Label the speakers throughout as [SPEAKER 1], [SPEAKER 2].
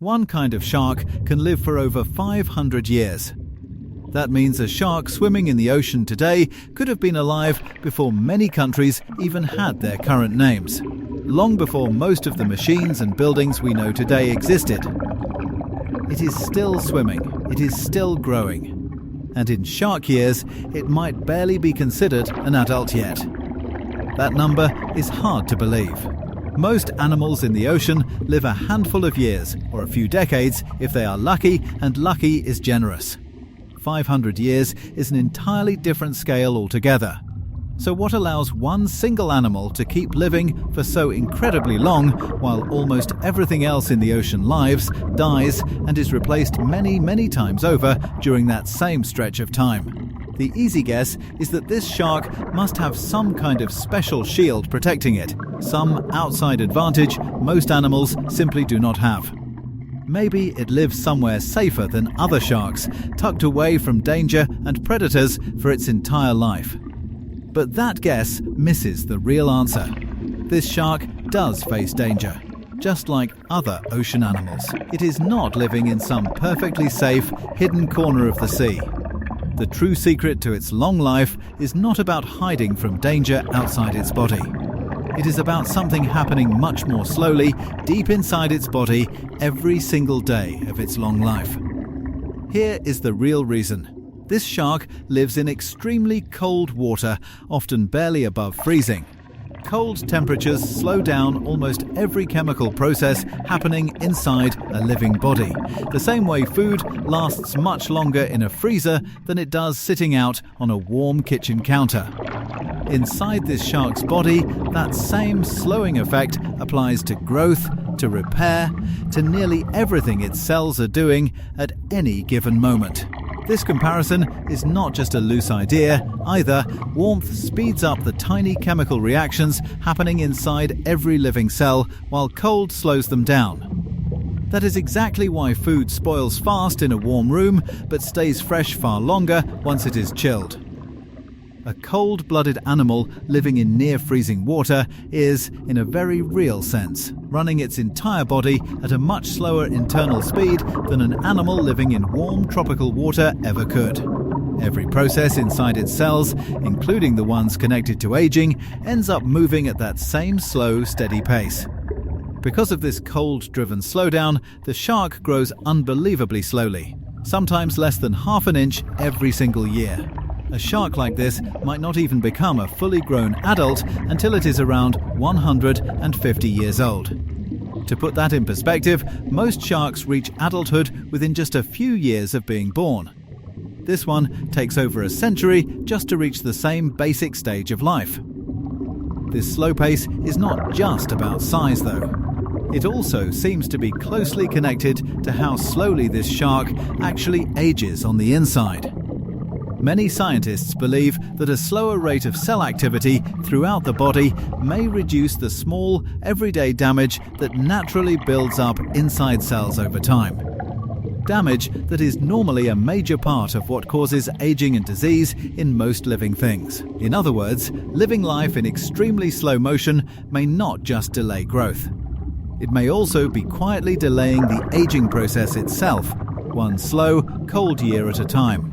[SPEAKER 1] One kind of shark can live for over 500 years. That means a shark swimming in the ocean today could have been alive before many countries even had their current names, long before most of the machines and buildings we know today existed. It is still swimming, it is still growing, and in shark years it might barely be considered an adult yet. That number is hard to believe. Most animals in the ocean live a handful of years, or a few decades if they are lucky, and lucky is generous. 500 years is an entirely different scale altogether. So what allows one single animal to keep living for so incredibly long while almost everything else in the ocean lives, dies, and is replaced many, many times over during that same stretch of time? The easy guess is that this shark must have some kind of special shield protecting it, some outside advantage most animals simply do not have. Maybe it lives somewhere safer than other sharks, tucked away from danger and predators for its entire life. But that guess misses the real answer. This shark does face danger, just like other ocean animals. It is not living in some perfectly safe, hidden corner of the sea. The true secret to its long life is not about hiding from danger outside its body. It is about something happening much more slowly, deep inside its body, every single day of its long life. Here is the real reason. This shark lives in extremely cold water, often barely above freezing. Cold temperatures slow down almost every chemical process happening inside a living body, the same way food lasts much longer in a freezer than it does sitting out on a warm kitchen counter. Inside this shark's body, that same slowing effect applies to growth, to repair, to nearly everything its cells are doing at any given moment. This comparison is not just a loose idea either. Warmth speeds up the tiny chemical reactions happening inside every living cell, while cold slows them down. That is exactly why food spoils fast in a warm room, but stays fresh far longer once it is chilled. A cold-blooded animal living in near-freezing water is, in a very real sense, running its entire body at a much slower internal speed than an animal living in warm tropical water ever could. Every process inside its cells, including the ones connected to aging, ends up moving at that same slow, steady pace. Because of this cold-driven slowdown, the shark grows unbelievably slowly, sometimes less than half an inch every single year. A shark like this might not even become a fully grown adult until it is around 150 years old. To put that in perspective, most sharks reach adulthood within just a few years of being born. This one takes over a century just to reach the same basic stage of life. This slow pace is not just about size, though. It also seems to be closely connected to how slowly this shark actually ages on the inside. Many scientists believe that a slower rate of cell activity throughout the body may reduce the small, everyday damage that naturally builds up inside cells over time. Damage that is normally a major part of what causes aging and disease in most living things. In other words, living life in extremely slow motion may not just delay growth. It may also be quietly delaying the aging process itself, one slow, cold year at a time.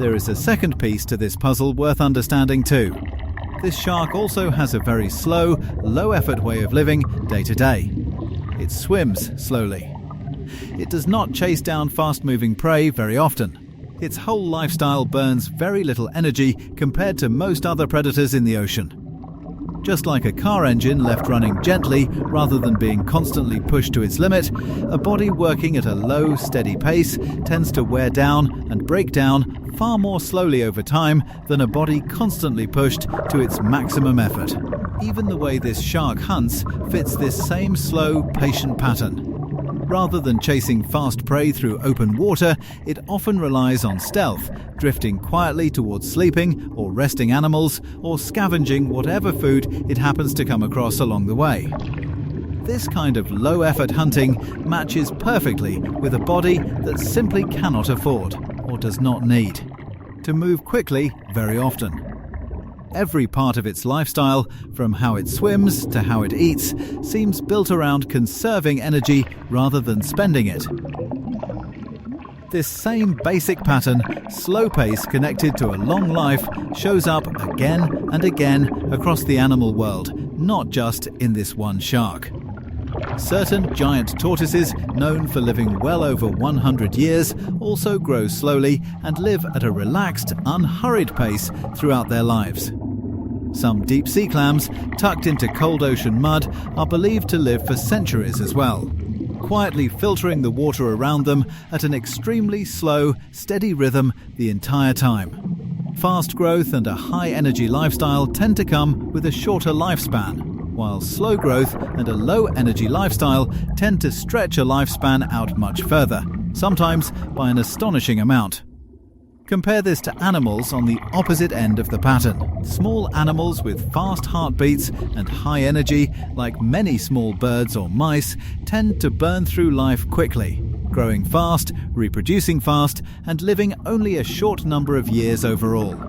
[SPEAKER 1] There is a second piece to this puzzle worth understanding too. This shark also has a very slow, low-effort way of living day to day. It swims slowly. It does not chase down fast-moving prey very often. Its whole lifestyle burns very little energy compared to most other predators in the ocean. Just like a car engine left running gently rather than being constantly pushed to its limit, a body working at a low, steady pace tends to wear down and break down far more slowly over time than a body constantly pushed to its maximum effort. Even the way this shark hunts fits this same slow, patient pattern. Rather than chasing fast prey through open water, it often relies on stealth, drifting quietly towards sleeping or resting animals, or scavenging whatever food it happens to come across along the way. This kind of low-effort hunting matches perfectly with a body that simply cannot afford, or does not need, to move quickly very often. Every part of its lifestyle, from how it swims to how it eats, seems built around conserving energy rather than spending it. This same basic pattern, slow pace connected to a long life, shows up again and again across the animal world, not just in this one shark. Certain giant tortoises, known for living well over 100 years, also grow slowly and live at a relaxed, unhurried pace throughout their lives. Some deep-sea clams, tucked into cold ocean mud, are believed to live for centuries as well, quietly filtering the water around them at an extremely slow, steady rhythm the entire time. Fast growth and a high-energy lifestyle tend to come with a shorter lifespan, while slow growth and a low-energy lifestyle tend to stretch a lifespan out much further, sometimes by an astonishing amount. Compare this to animals on the opposite end of the pattern. Small animals with fast heartbeats and high energy, like many small birds or mice, tend to burn through life quickly, growing fast, reproducing fast, and living only a short number of years overall.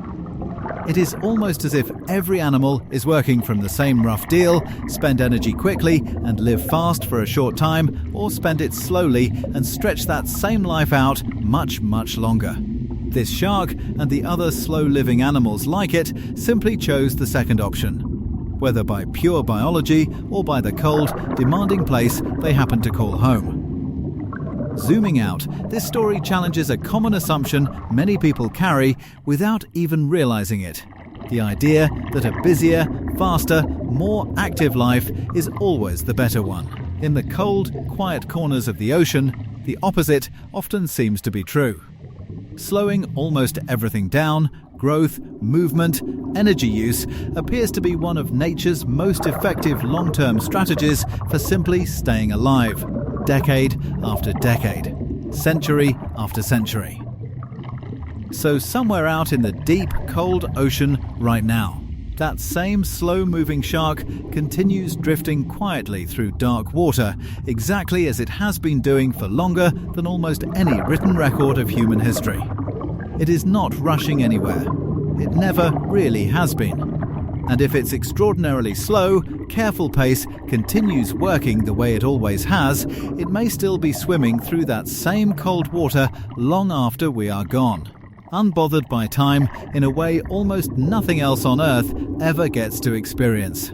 [SPEAKER 1] It is almost as if every animal is working from the same rough deal: spend energy quickly and live fast for a short time, or spend it slowly and stretch that same life out much, much longer. This shark and the other slow-living animals like it simply chose the second option, whether by pure biology or by the cold, demanding place they happen to call home. Zooming out, this story challenges a common assumption many people carry without even realizing it: the idea that a busier, faster, more active life is always the better one. In the cold, quiet corners of the ocean, the opposite often seems to be true. Slowing almost everything down, growth, movement, energy use, appears to be one of nature's most effective long-term strategies for simply staying alive, decade after decade, century after century. So somewhere out in the deep, cold ocean right now, that same slow-moving shark continues drifting quietly through dark water, exactly as it has been doing for longer than almost any written record of human history. It is not rushing anywhere. It never really has been. And if its extraordinarily slow, careful pace continues working the way it always has, it may still be swimming through that same cold water long after we are gone, unbothered by time in a way almost nothing else on Earth ever gets to experience.